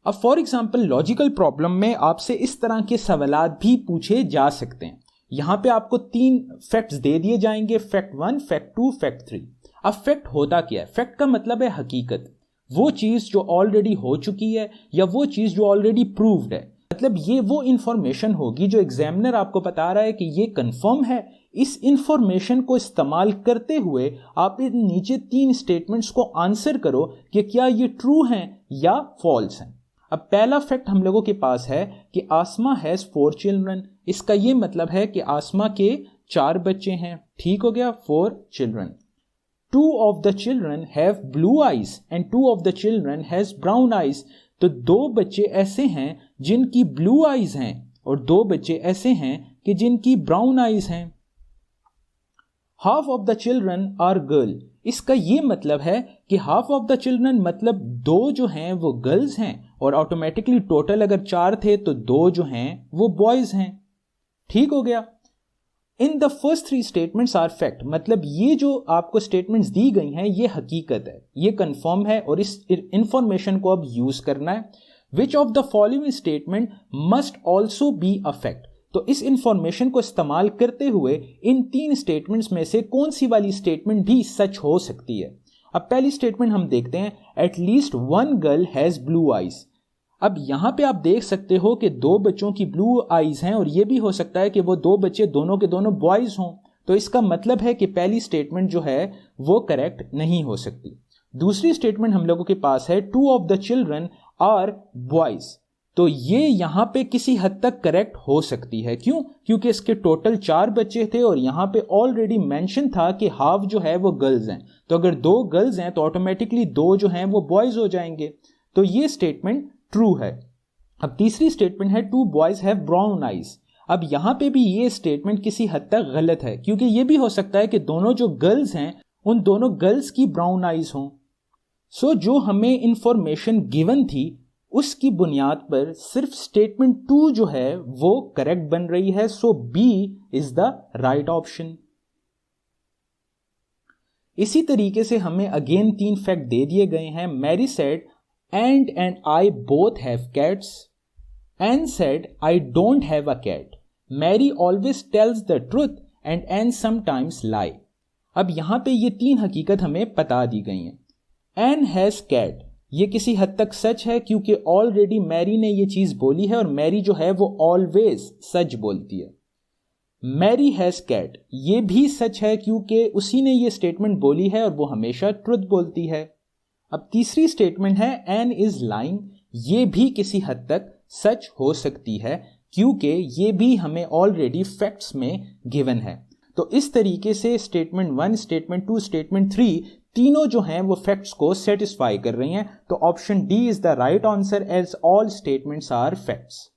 अब for example logical problem में आपसे इस तरह के सवालात भी पूछे जा सकते हैं। यहां पे आपको 3 फैक्ट्स दे दिए जाएंगे, फैक्ट 1, फैक्ट 2, फैक्ट 3। अब फैक्ट होता क्या है? फैक्ट का मतलब है हकीकत, वो चीज जो ऑलरेडी हो चुकी है या वो चीज जो ऑलरेडी प्रूव्ड है। मतलब ये वो इंफॉर्मेशन होगी जो एग्जामिनर आपको बता रहा है कि ये कंफर्म है। इस इंफॉर्मेशन को इस्तेमाल करते हुए आप इन नीचे 3 स्टेटमेंट्स को आंसर करो कि क्या ये ट्रू हैं या फॉल्स हैं। अब पहला फैक्ट हम लोगों के पास है कि आसमा हैज 4 चिल्ड्रन। इसका ये मतलब है कि आसमा के 4 बच्चे हैं। ठीक हो गया, 4 children. 2 of the children have blue eyes and 2 of the children has brown eyes। तो 2 बच्चे ऐसे हैं जिनकी ब्लू आईज हैं और 2 बच्चे ऐसे हैं कि जिनकी ब्राउन आईज हैं। Half of the children are girl. इसका ये मतलब है कि हाफ ऑफ द चिल्ड्रन मतलब 2 जो हैं वो गर्ल्स हैं और ऑटोमेटिकली टोटल अगर 4 थे तो 2 जो हैं वो बॉयज हैं। ठीक हो गया। In the first 3 statements are fact. मतलब ये जो आपको स्टेटमेंट्स दी गई हैं ये हकीकत है, ये कंफर्म है और इस इंफॉर्मेशन को अब यूज करना है। Which of the following statement must also be a fact. तो इस इंफॉर्मेशन को इस्तेमाल करते हुए इन 3 स्टेटमेंट्स में से कौन सी वाली स्टेटमेंट भी सच हो सकती है। अब पहली स्टेटमेंट हम देखते हैं, at least 1 girl has blue eyes. अब यहां पे आप देख सकते हो कि 2 बच्चों की ब्लू आईज हैं और यह भी हो सकता है कि वो 2 बच्चे दोनों के दोनों बॉयज हों। तो इसका मतलब है कि पहली स्टेटमेंट जो है वो करेक्ट नहीं हो सकती। दूसरी स्टेटमेंट हम लोगों के पास है 2 of the children are boys. तो ये यहां पे किसी हद तक करेक्ट हो सकती है। क्यों? क्योंकि इसके टोटल 4 बच्चे थे और यहां पे ऑलरेडी मेंशन था कि हाफ जो है वो गर्ल्स हैं। तो अगर 2 गर्ल्स हैं तो ऑटोमेटिकली 2 जो हैं वो बॉयज हो जाएंगे। तो ये स्टेटमेंट ट्रू है। अब तीसरी स्टेटमेंट है 2 बॉयज हैव ब्राउन आईज। अब यहां पे भी ये स्टेटमेंट किसी हद तक गलत है क्योंकि ये भी हो सकता है कि दोनों जो गर्ल्स हैं उन दोनों गर्ल्स की ब्राउन आईज हों। सो जो हमें इंफॉर्मेशन गिवन थी उसकी बुनियाद पर सिर्फ स्टेटमेंट 2 जो है वो करेक्ट बन रही है। So B is the right option. इसी तरीके से हमें अगेन 3 फैक्ट दे दिए गए हैं। Mary said Anne and I both have cats. Anne said, I don't have a cat. Mary always tells the truth and Anne sometimes lie. अब यहां पे ये 3 हकीकत हमें बता दी गई हैं। Anne has cat, ये किसी हद तक सच है क्योंकि ऑलरेडी मैरी ने ये चीज बोली है और मैरी जो है वो ऑलवेज सच बोलती है। मैरी हैज कैट, ये भी सच है क्योंकि उसी ने ये स्टेटमेंट बोली है और वो हमेशा ट्रुथ बोलती है। अब तीसरी स्टेटमेंट है एन इज लाइंग, ये भी किसी हद तक सच हो सकती है क्योंकि ये भी हमें ऑलरेडी फैक्ट्स में गिवन है। तो इस तरीके से स्टेटमेंट 1, स्टेटमेंट 2, स्टेटमेंट 3 तीनों जो हैं वो फैक्ट्स को सेटिस्फाई कर रही हैं। तो option D is the right answer as all statements are facts.